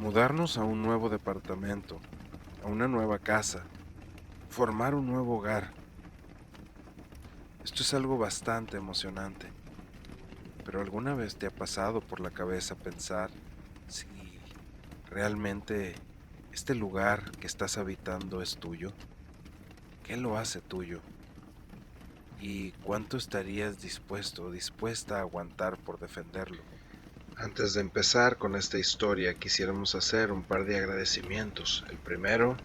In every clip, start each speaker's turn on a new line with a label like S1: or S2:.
S1: Mudarnos a un nuevo departamento, a una nueva casa, formar un nuevo hogar. Esto es algo bastante emocionante. Pero ¿alguna vez te ha pasado por la cabeza pensar si realmente este lugar que estás habitando es tuyo? ¿Qué lo hace tuyo? ¿Y cuánto estarías dispuesto o dispuesta a aguantar por defenderlo? Antes de empezar con esta historia, quisiéramos hacer un par de agradecimientos. El primero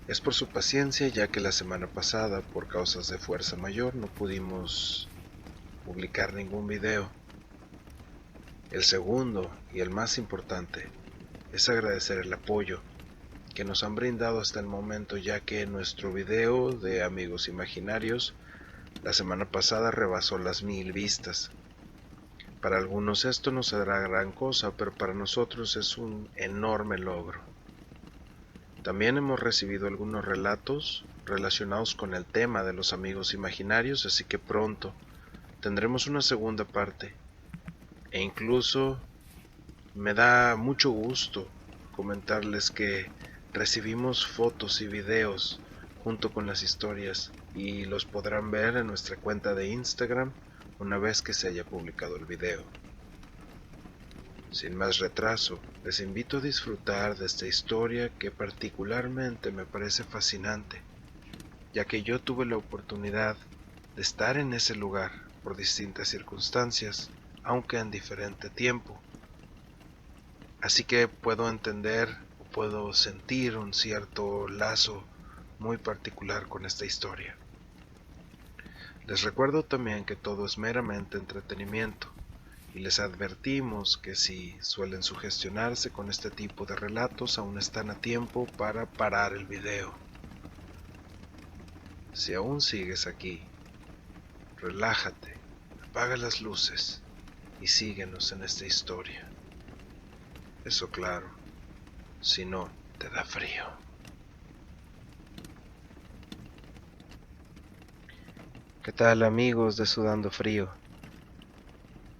S1: es por su paciencia, ya que la semana pasada, por causas de fuerza mayor, no pudimos publicar ningún video. El segundo, y el más importante, es agradecer el apoyo que nos han brindado hasta el momento, ya que nuestro video de Amigos Imaginarios la semana pasada rebasó las 1000 vistas. Para algunos esto no será gran cosa, pero para nosotros es un enorme logro. También hemos recibido algunos relatos relacionados con el tema de los amigos imaginarios, así que pronto tendremos una segunda parte. E incluso me da mucho gusto comentarles que recibimos fotos y videos junto con las historias y los podrán ver en nuestra cuenta de Instagram una vez que se haya publicado el video. Sin más retraso, les invito a disfrutar de esta historia que particularmente me parece fascinante, ya que yo tuve la oportunidad de estar en ese lugar por distintas circunstancias, aunque en diferente tiempo. Así que puedo entender o puedo sentir un cierto lazo muy particular con esta historia. Les recuerdo también que todo es meramente entretenimiento y les advertimos que si suelen sugestionarse con este tipo de relatos aún están a tiempo para parar el video. Si aún sigues aquí, relájate, apaga las luces y síguenos en esta historia. Eso claro, si no te da frío. ¿Qué tal amigos de Sudando Frío?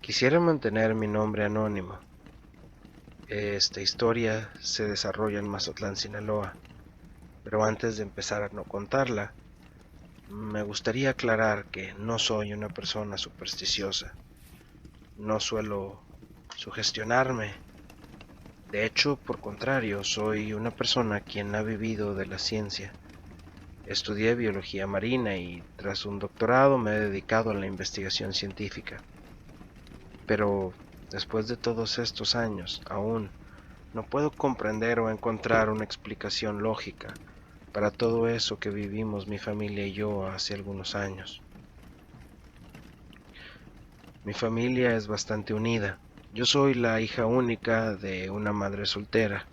S1: Quisiera mantener mi nombre anónimo. Esta historia se desarrolla en Mazatlán, Sinaloa, pero antes de empezar a no contarla, me gustaría aclarar que no soy una persona supersticiosa. No suelo sugestionarme. De hecho, por contrario, soy una persona quien ha vivido de la ciencia. Estudié biología marina y tras un doctorado me he dedicado a la investigación científica. Pero después de todos estos años, aún no puedo comprender o encontrar una explicación lógica para todo eso que vivimos mi familia y yo hace algunos años. Mi familia es bastante unida. Yo soy la hija única de una madre soltera.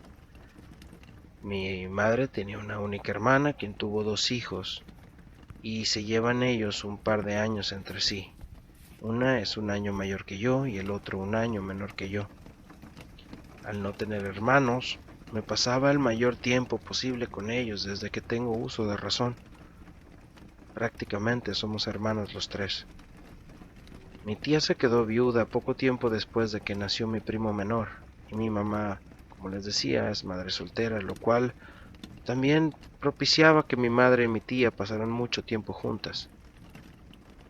S1: Mi madre tenía una única hermana quien tuvo 2 hijos y se llevan ellos un par de años entre sí. Una es un año mayor que yo y el otro un año menor que yo. Al no tener hermanos, me pasaba el mayor tiempo posible con ellos desde que tengo uso de razón. Prácticamente somos hermanos los tres. Mi tía se quedó viuda poco tiempo después de que nació mi primo menor, y mi mamá, como les decía, es madre soltera, lo cual también propiciaba que mi madre y mi tía pasaran mucho tiempo juntas.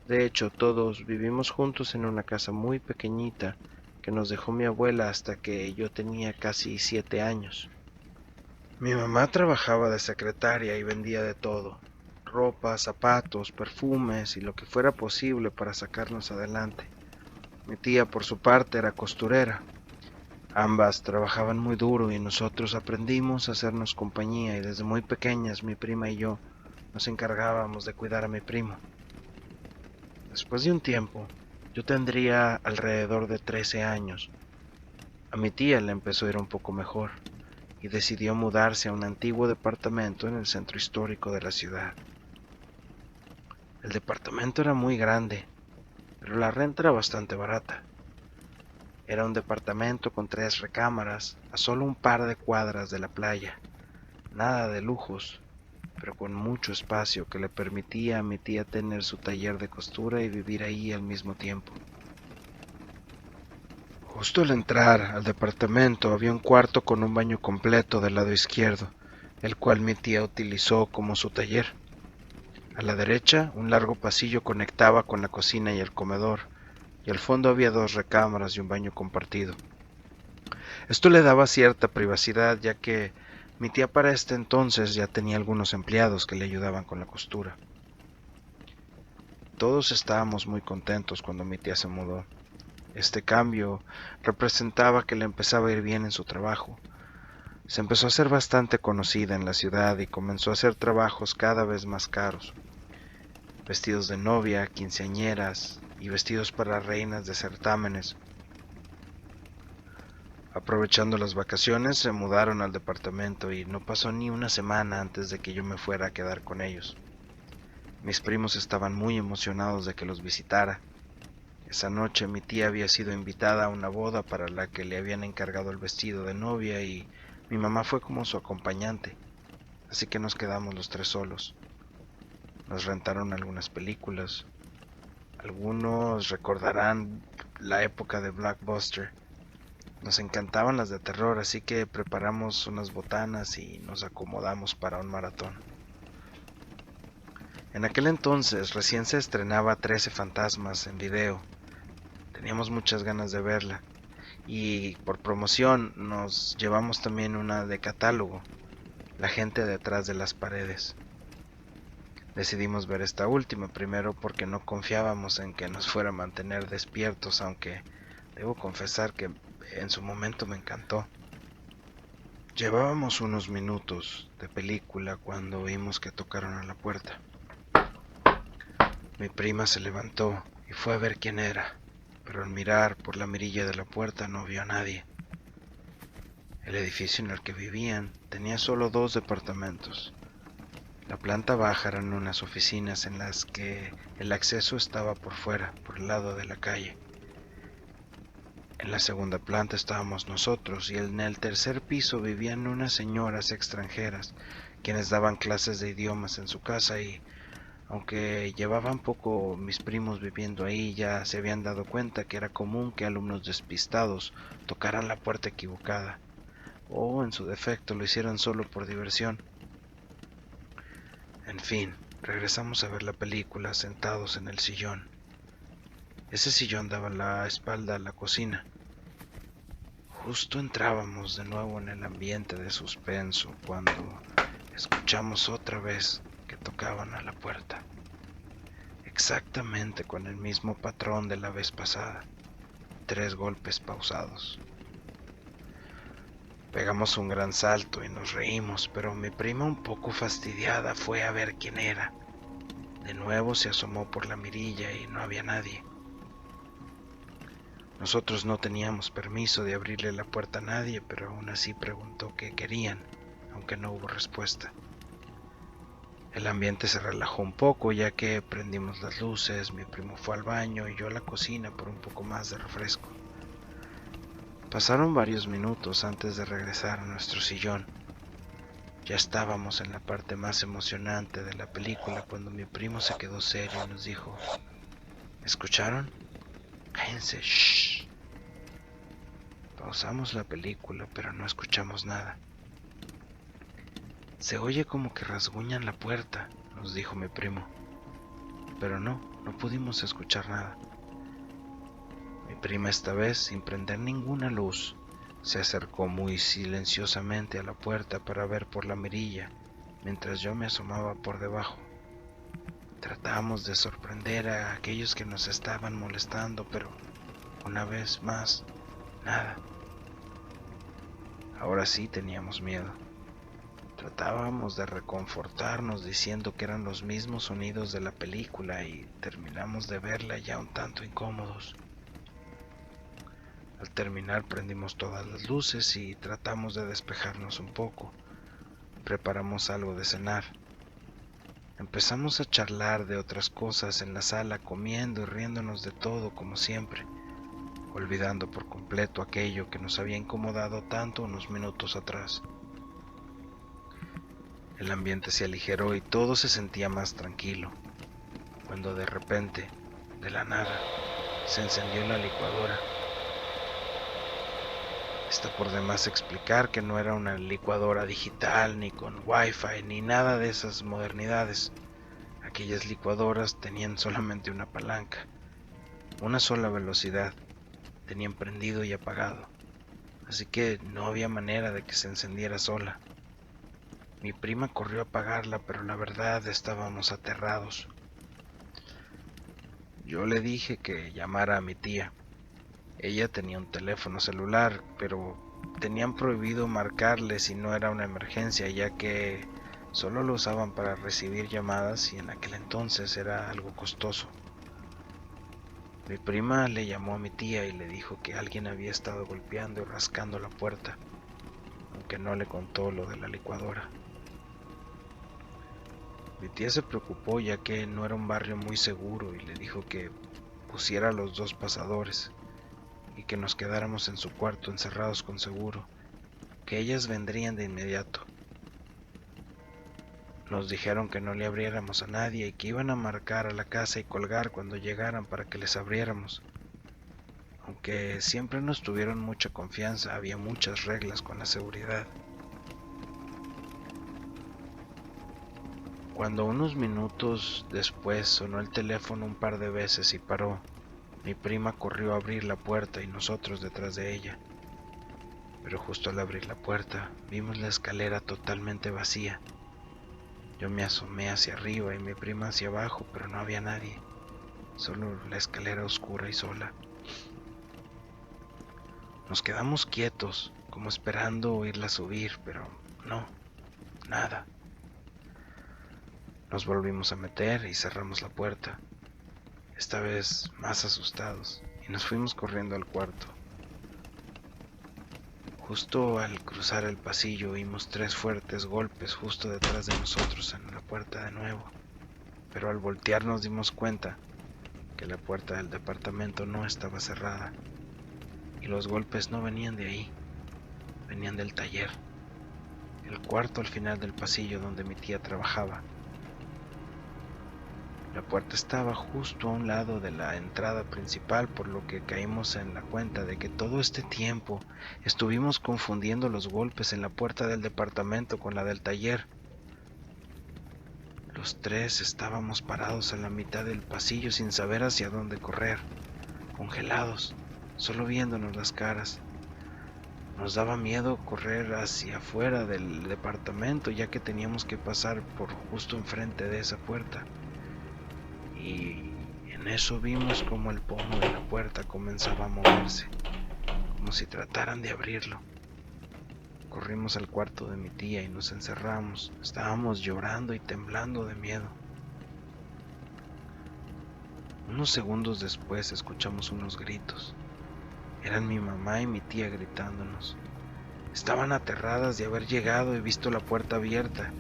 S1: De hecho, todos vivimos juntos en una casa muy pequeñita que nos dejó mi abuela hasta que yo tenía casi 7 años. Mi mamá trabajaba de secretaria y vendía de todo, ropa, zapatos, perfumes y lo que fuera posible para sacarnos adelante. Mi tía, por su parte, era costurera. Ambas trabajaban muy duro y nosotros aprendimos a hacernos compañía y desde muy pequeñas mi prima y yo nos encargábamos de cuidar a mi primo. Después de un tiempo, yo tendría alrededor de 13 años. A mi tía le empezó a ir un poco mejor y decidió mudarse a un antiguo departamento en el centro histórico de la ciudad. El departamento era muy grande, pero la renta era bastante barata. Era un departamento con 3 recámaras a solo un par de cuadras de la playa. Nada de lujos, pero con mucho espacio que le permitía a mi tía tener su taller de costura y vivir ahí al mismo tiempo. Justo al entrar al departamento había un cuarto con un baño completo del lado izquierdo, el cual mi tía utilizó como su taller. A la derecha, un largo pasillo conectaba con la cocina y el comedor, y al fondo había dos recámaras y un baño compartido. Esto le daba cierta privacidad, ya que mi tía para este entonces ya tenía algunos empleados que le ayudaban con la costura. Todos estábamos muy contentos cuando mi tía se mudó. Este cambio representaba que le empezaba a ir bien en su trabajo. Se empezó a ser bastante conocida en la ciudad y comenzó a hacer trabajos cada vez más caros. Vestidos de novia, quinceañeras y vestidos para reinas de certámenes. Aprovechando las vacaciones, se mudaron al departamento y no pasó ni una semana antes de que yo me fuera a quedar con ellos. Mis primos estaban muy emocionados de que los visitara. Esa noche mi tía había sido invitada a una boda para la que le habían encargado el vestido de novia y mi mamá fue como su acompañante, así que nos quedamos los tres solos. Nos rentaron algunas películas. Algunos recordarán la época de Blockbuster. Nos encantaban las de terror, así que preparamos unas botanas y nos acomodamos para un maratón. En aquel entonces recién se estrenaba 13 Fantasmas en video. Teníamos muchas ganas de verla y por promoción nos llevamos también una de catálogo, La gente detrás de las paredes. Decidimos ver esta última primero porque no confiábamos en que nos fuera a mantener despiertos, aunque debo confesar que en su momento me encantó. Llevábamos unos minutos de película cuando oímos que tocaron a la puerta. Mi prima se levantó y fue a ver quién era, pero al mirar por la mirilla de la puerta no vio a nadie. El edificio en el que vivían tenía solo 2 departamentos. La planta baja eran unas oficinas en las que el acceso estaba por fuera, por el lado de la calle. En la segunda planta estábamos nosotros y en el tercer piso vivían unas señoras extranjeras, quienes daban clases de idiomas en su casa y, aunque llevaban poco mis primos viviendo ahí, ya se habían dado cuenta que era común que alumnos despistados tocaran la puerta equivocada, o en su defecto lo hicieran solo por diversión. En fin, regresamos a ver la película sentados en el sillón. Ese sillón daba la espalda a la cocina. Justo entrábamos de nuevo en el ambiente de suspenso cuando escuchamos otra vez que tocaban a la puerta. Exactamente con el mismo patrón de la vez pasada. 3 golpes pausados. Pegamos un gran salto y nos reímos, pero mi prima, un poco fastidiada, fue a ver quién era. De nuevo se asomó por la mirilla y no había nadie. Nosotros no teníamos permiso de abrirle la puerta a nadie, pero aún así preguntó qué querían, aunque no hubo respuesta. El ambiente se relajó un poco ya que prendimos las luces, mi primo fue al baño y yo a la cocina por un poco más de refresco. Pasaron varios minutos antes de regresar a nuestro sillón. Ya estábamos en la parte más emocionante de la película cuando mi primo se quedó serio y nos dijo: ¿escucharon? Cállense, shh. Pausamos la película, pero no escuchamos nada. Se oye como que rasguñan la puerta, nos dijo mi primo. Pero no pudimos escuchar nada. Mi prima esta vez, sin prender ninguna luz, se acercó muy silenciosamente a la puerta para ver por la mirilla, mientras yo me asomaba por debajo. Tratamos de sorprender a aquellos que nos estaban molestando, pero una vez más, nada. Ahora sí teníamos miedo. Tratábamos de reconfortarnos diciendo que eran los mismos sonidos de la película y terminamos de verla ya un tanto incómodos. Al terminar prendimos todas las luces y tratamos de despejarnos un poco. Preparamos algo de cenar. Empezamos a charlar de otras cosas en la sala, comiendo y riéndonos de todo como siempre, olvidando por completo aquello que nos había incomodado tanto unos minutos atrás. El ambiente se aligeró y todo se sentía más tranquilo, cuando de repente, de la nada, se encendió la licuadora. Está por demás explicar que no era una licuadora digital, ni con wifi, ni nada de esas modernidades. Aquellas licuadoras tenían solamente una palanca, una sola velocidad, tenían prendido y apagado, así que no había manera de que se encendiera sola. Mi prima corrió a apagarla, pero la verdad estábamos aterrados. Yo le dije que llamara a mi tía. Ella tenía un teléfono celular, pero tenían prohibido marcarle si no era una emergencia, ya que solo lo usaban para recibir llamadas y en aquel entonces era algo costoso. Mi prima le llamó a mi tía y le dijo que alguien había estado golpeando y rascando la puerta, aunque no le contó lo de la licuadora. Mi tía se preocupó ya que no era un barrio muy seguro y le dijo que pusiera a los dos pasadores y que nos quedáramos en su cuarto encerrados con seguro, que ellas vendrían de inmediato. Nos dijeron que no le abriéramos a nadie y que iban a marcar a la casa y colgar cuando llegaran para que les abriéramos. Aunque siempre nos tuvieron mucha confianza, había muchas reglas con la seguridad. Cuando unos minutos después sonó el teléfono un par de veces y paró, mi prima corrió a abrir la puerta y nosotros detrás de ella. Pero justo al abrir la puerta, vimos la escalera totalmente vacía. Yo me asomé hacia arriba y mi prima hacia abajo, pero no había nadie, solo la escalera oscura y sola. Nos quedamos quietos, como esperando oírla subir, pero no, nada. Nos volvimos a meter y cerramos la puerta, esta vez más asustados, y nos fuimos corriendo al cuarto. Justo al cruzar el pasillo oímos 3 fuertes golpes justo detrás de nosotros en la puerta de nuevo, pero al voltear nos dimos cuenta que la puerta del departamento no estaba cerrada y los golpes no venían de ahí, venían del taller, el cuarto al final del pasillo donde mi tía trabajaba. La puerta estaba justo a un lado de la entrada principal, por lo que caímos en la cuenta de que todo este tiempo estuvimos confundiendo los golpes en la puerta del departamento con la del taller. Los 3 estábamos parados a la mitad del pasillo sin saber hacia dónde correr, congelados, solo viéndonos las caras. Nos daba miedo correr hacia afuera del departamento, ya que teníamos que pasar por justo enfrente de esa puerta. Y en eso vimos como el pomo de la puerta comenzaba a moverse, como si trataran de abrirlo. Corrimos al cuarto de mi tía y nos encerramos. Estábamos llorando y temblando de miedo. Unos segundos después escuchamos unos gritos. Eran mi mamá y mi tía gritándonos. Estaban aterradas de haber llegado y visto la puerta abierta.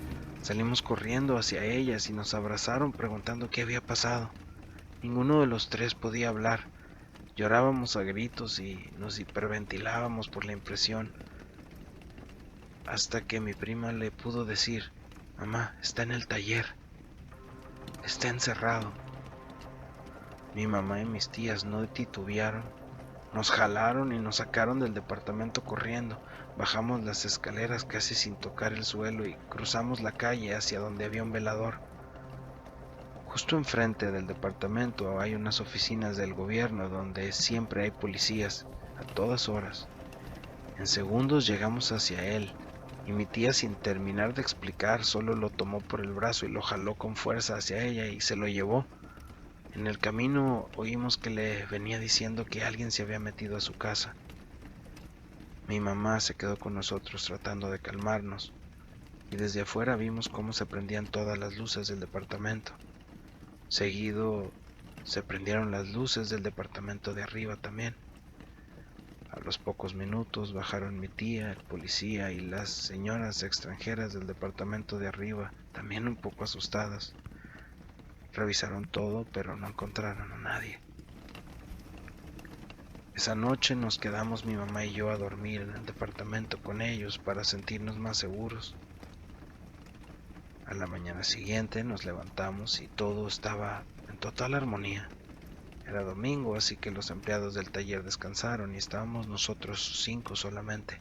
S1: Salimos corriendo hacia ellas y nos abrazaron preguntando qué había pasado. Ninguno de los 3 podía hablar. Llorábamos a gritos y nos hiperventilábamos por la impresión. Hasta que mi prima le pudo decir: mamá, está en el taller. Está encerrado. Mi mamá y mis tías no titubearon. Nos jalaron y nos sacaron del departamento corriendo. Bajamos las escaleras casi sin tocar el suelo y cruzamos la calle hacia donde había un velador. Justo enfrente del departamento hay unas oficinas del gobierno donde siempre hay policías, a todas horas. En segundos llegamos hacia él, y mi tía, sin terminar de explicar, solo lo tomó por el brazo y lo jaló con fuerza hacia ella y se lo llevó. En el camino oímos que le venía diciendo que alguien se había metido a su casa. Mi mamá se quedó con nosotros tratando de calmarnos, y desde afuera vimos cómo se prendían todas las luces del departamento. Seguido se prendieron las luces del departamento de arriba también. A los pocos minutos bajaron mi tía, el policía y las señoras extranjeras del departamento de arriba, también un poco asustadas. Revisaron todo, pero no encontraron a nadie. Esa noche nos quedamos mi mamá y yo a dormir en el departamento con ellos para sentirnos más seguros. A la mañana siguiente nos levantamos y todo estaba en total armonía. Era domingo, así que los empleados del taller descansaron y estábamos nosotros 5 solamente.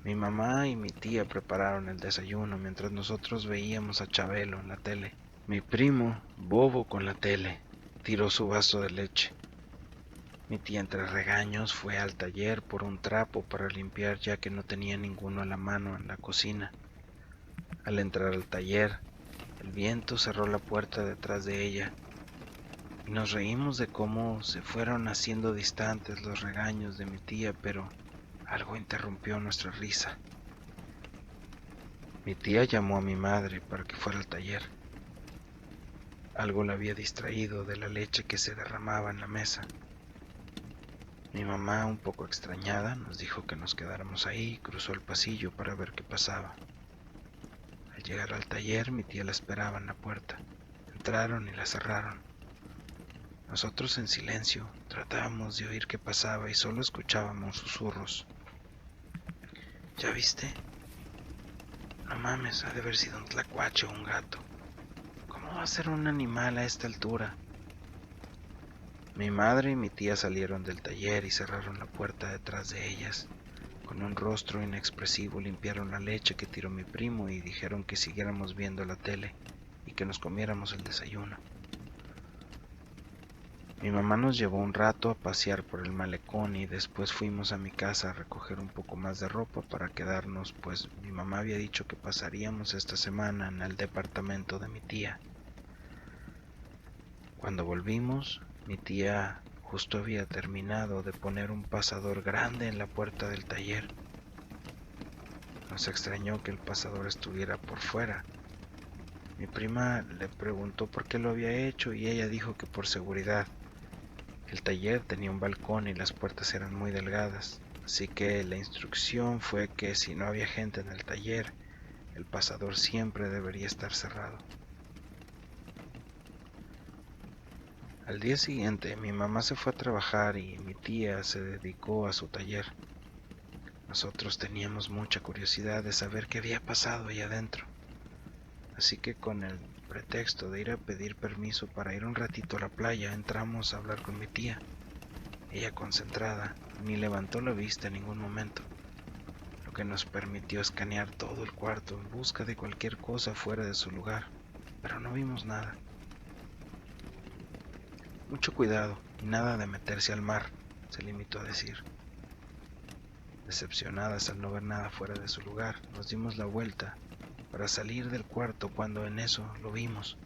S1: Mi mamá y mi tía prepararon el desayuno mientras nosotros veíamos a Chabelo en la tele. Mi primo, bobo con la tele, tiró su vaso de leche. Mi tía entre regaños fue al taller por un trapo para limpiar ya que no tenía ninguno a la mano en la cocina. Al entrar al taller, el viento cerró la puerta detrás de ella y nos reímos de cómo se fueron haciendo distantes los regaños de mi tía, pero algo interrumpió nuestra risa. Mi tía llamó a mi madre para que fuera al taller. Algo la había distraído de la leche que se derramaba en la mesa. Mi mamá, un poco extrañada, nos dijo que nos quedáramos ahí y cruzó el pasillo para ver qué pasaba. Al llegar al taller, mi tía la esperaba en la puerta. Entraron y la cerraron. Nosotros en silencio tratábamos de oír qué pasaba y solo escuchábamos susurros. ¿Ya viste? No mames, ha de haber sido un tlacuache o un gato. ¿Cómo va a ser un animal a esta altura? Mi madre y mi tía salieron del taller y cerraron la puerta detrás de ellas. Con un rostro inexpresivo limpiaron la leche que tiró mi primo y dijeron que siguiéramos viendo la tele y que nos comiéramos el desayuno. Mi mamá nos llevó un rato a pasear por el malecón y después fuimos a mi casa a recoger un poco más de ropa para quedarnos, pues mi mamá había dicho que pasaríamos esta semana en el departamento de mi tía. Cuando volvimos, mi tía justo había terminado de poner un pasador grande en la puerta del taller. Nos extrañó que el pasador estuviera por fuera. Mi prima le preguntó por qué lo había hecho y ella dijo que por seguridad. El taller tenía un balcón y las puertas eran muy delgadas, así que la instrucción fue que si no había gente en el taller, el pasador siempre debería estar cerrado. Al día siguiente, mi mamá se fue a trabajar y mi tía se dedicó a su taller. Nosotros teníamos mucha curiosidad de saber qué había pasado ahí adentro, así que con el pretexto de ir a pedir permiso para ir un ratito a la playa, entramos a hablar con mi tía. Ella, concentrada, ni levantó la vista en ningún momento, lo que nos permitió escanear todo el cuarto en busca de cualquier cosa fuera de su lugar, pero no vimos nada. Mucho cuidado y nada de meterse al mar, se limitó a decir. Decepcionadas al no ver nada fuera de su lugar, nos dimos la vuelta para salir del cuarto cuando en eso lo vimos.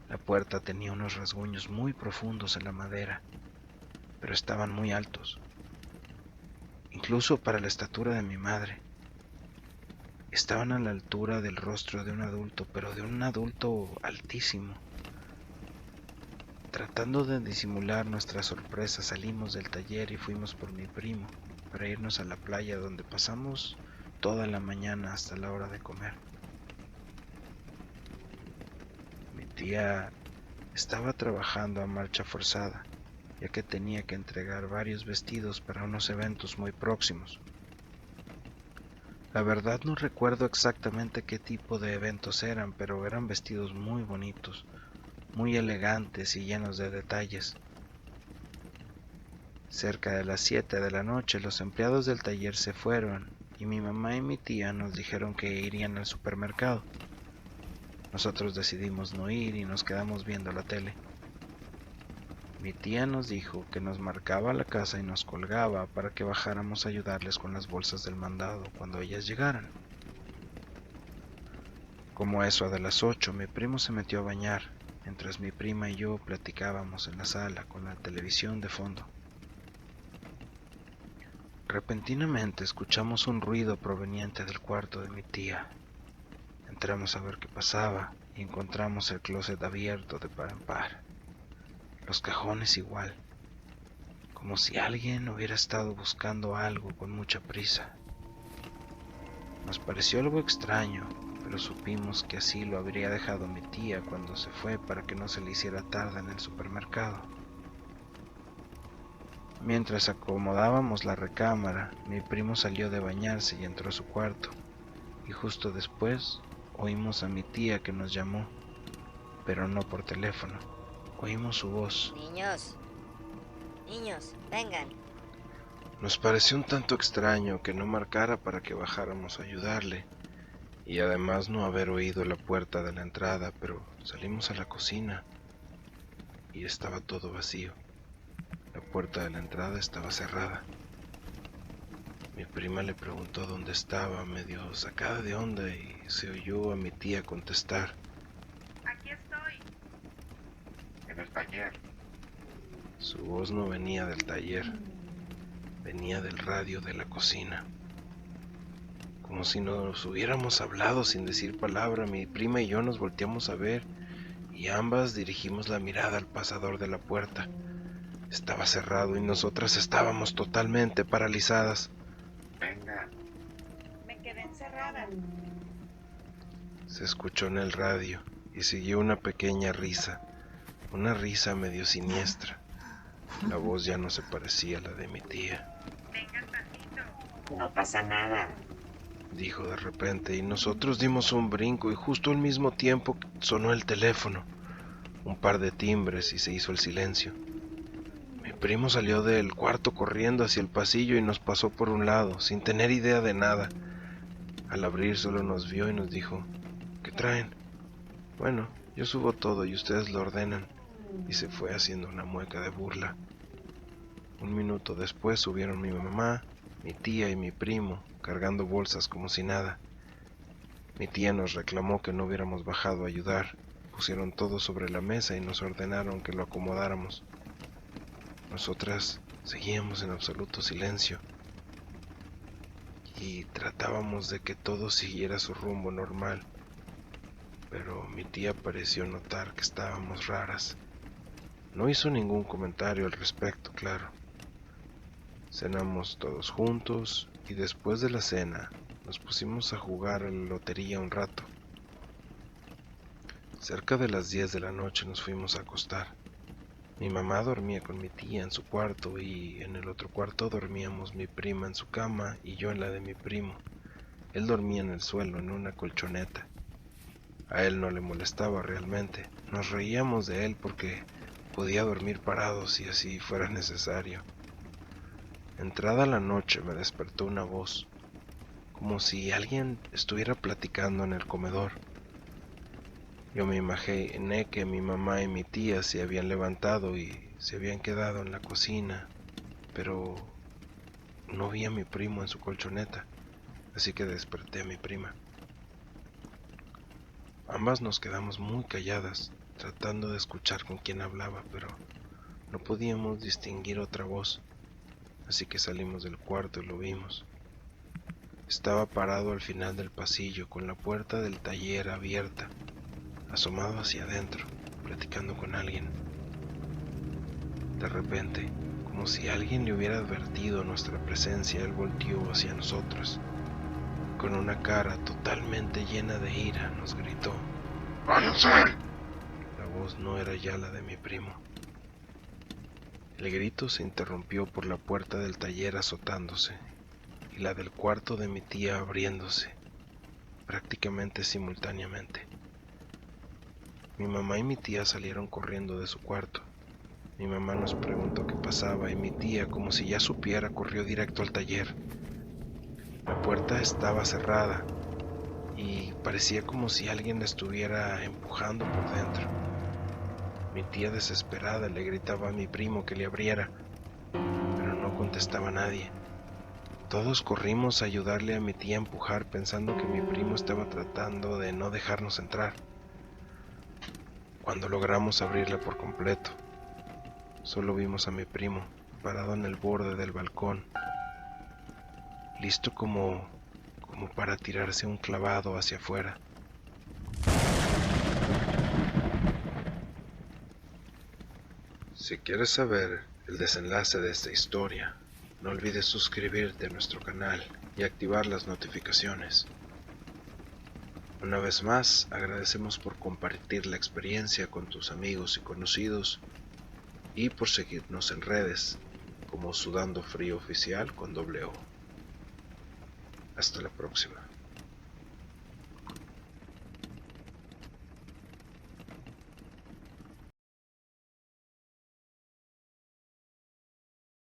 S1: La puerta tenía unos rasguños muy profundos en la madera, pero estaban muy altos, incluso para la estatura de mi madre. Estaban a la altura del rostro de un adulto, pero de un adulto altísimo. Tratando de disimular nuestra sorpresa, salimos del taller y fuimos por mi primo para irnos a la playa donde pasamos toda la mañana hasta la hora de comer. Mi tía estaba trabajando a marcha forzada, ya que tenía que entregar varios vestidos para unos eventos muy próximos. La verdad no recuerdo exactamente qué tipo de eventos eran, pero eran vestidos muy bonitos, muy elegantes y llenos de detalles. Cerca de las 7 de la noche, los empleados del taller se fueron y mi mamá y mi tía nos dijeron que irían al supermercado. Nosotros decidimos no ir y nos quedamos viendo la tele. Mi tía nos dijo que nos marcaba la casa y nos colgaba para que bajáramos a ayudarles con las bolsas del mandado cuando ellas llegaran. Como eso de las 8, mi primo se metió a bañar, mientras mi prima y yo platicábamos en la sala con la televisión de fondo. Repentinamente escuchamos un ruido proveniente del cuarto de mi tía. Entramos a ver qué pasaba y encontramos el closet abierto de par en par. Los cajones igual, como si alguien hubiera estado buscando algo con mucha prisa. Nos pareció algo extraño, pero supimos que así lo habría dejado mi tía cuando se fue para que no se le hiciera tarde en el supermercado. Mientras acomodábamos la recámara, mi primo salió de bañarse y entró a su cuarto, y justo después oímos a mi tía que nos llamó, pero no por teléfono. Oímos su voz.
S2: Niños, niños, vengan.
S1: Nos pareció un tanto extraño que no marcara para que bajáramos a ayudarle, y además no haber oído la puerta de la entrada, pero salimos a la cocina y estaba todo vacío. La puerta de la entrada estaba cerrada. Mi prima le preguntó dónde estaba, medio sacada de onda, y se oyó a mi tía contestar:
S3: Aquí estoy.
S4: En el taller.
S1: Su voz no venía del taller, venía del radio de la cocina. Como si nos hubiéramos hablado sin decir palabra, mi prima y yo nos volteamos a ver y ambas dirigimos la mirada al pasador de la puerta. Estaba cerrado y nosotras estábamos totalmente paralizadas.
S4: Venga.
S3: Me quedé encerrada.
S1: Se escuchó en el radio y siguió una pequeña risa, una risa medio siniestra. La voz ya no se parecía a la de mi tía.
S3: Vengan tantito.
S4: No pasa nada.
S1: Dijo de repente y nosotros dimos un brinco y justo al mismo tiempo sonó el teléfono. Un par de timbres y se hizo el silencio. Mi primo salió del cuarto corriendo hacia el pasillo y nos pasó por un lado, sin tener idea de nada. Al abrir solo nos vio y nos dijo: ¿qué traen? Bueno, yo subo todo y ustedes lo ordenan. Y se fue haciendo una mueca de burla. Un minuto después subieron mi mamá, mi tía y mi primo, cargando bolsas como si nada. Mi tía nos reclamó que no hubiéramos bajado a ayudar. Pusieron todo sobre la mesa y nos ordenaron que lo acomodáramos. Nosotras seguíamos en absoluto silencio y tratábamos de que todo siguiera su rumbo normal, pero mi tía pareció notar que estábamos raras. No hizo ningún comentario al respecto, claro. Cenamos todos juntos y después de la cena nos pusimos a jugar a la lotería un rato. Cerca de las 10 de la noche nos fuimos a acostar. Mi mamá dormía con mi tía en su cuarto y en el otro cuarto dormíamos mi prima en su cama y yo en la de mi primo. Él dormía en el suelo en una colchoneta. A él no le molestaba realmente. Nos reíamos de él porque podía dormir parado si así fuera necesario. Entrada la noche me despertó una voz, como si alguien estuviera platicando en el comedor. Yo me imaginé que mi mamá y mi tía se habían levantado y se habían quedado en la cocina, pero no vi a mi primo en su colchoneta, así que desperté a mi prima. Ambas nos quedamos muy calladas, tratando de escuchar con quién hablaba, pero no podíamos distinguir otra voz, así que salimos del cuarto y lo vimos. Estaba parado al final del pasillo, con la puerta del taller abierta, asomado hacia adentro, platicando con alguien. De repente, como si alguien le hubiera advertido nuestra presencia, él volteó hacia nosotros. Con una cara totalmente llena de ira, nos gritó:
S4: ¡Váyanse!
S1: La voz no era ya la de mi primo. El grito se interrumpió por la puerta del taller azotándose y la del cuarto de mi tía abriéndose, prácticamente simultáneamente. Mi mamá y mi tía salieron corriendo de su cuarto. Mi mamá nos preguntó qué pasaba y mi tía, como si ya supiera, corrió directo al taller. La puerta estaba cerrada y parecía como si alguien la estuviera empujando por dentro. Mi tía desesperada le gritaba a mi primo que le abriera, pero no contestaba nadie. Todos corrimos a ayudarle a mi tía a empujar pensando que mi primo estaba tratando de no dejarnos entrar. Cuando logramos abrirla por completo, solo vimos a mi primo parado en el borde del balcón, listo como para tirarse un clavado hacia afuera. Si quieres saber el desenlace de esta historia, no olvides suscribirte a nuestro canal y activar las notificaciones. Una vez más, agradecemos por compartir la experiencia con tus amigos y conocidos y por seguirnos en redes como Sudando Frío Oficial con doble O. Hasta la próxima.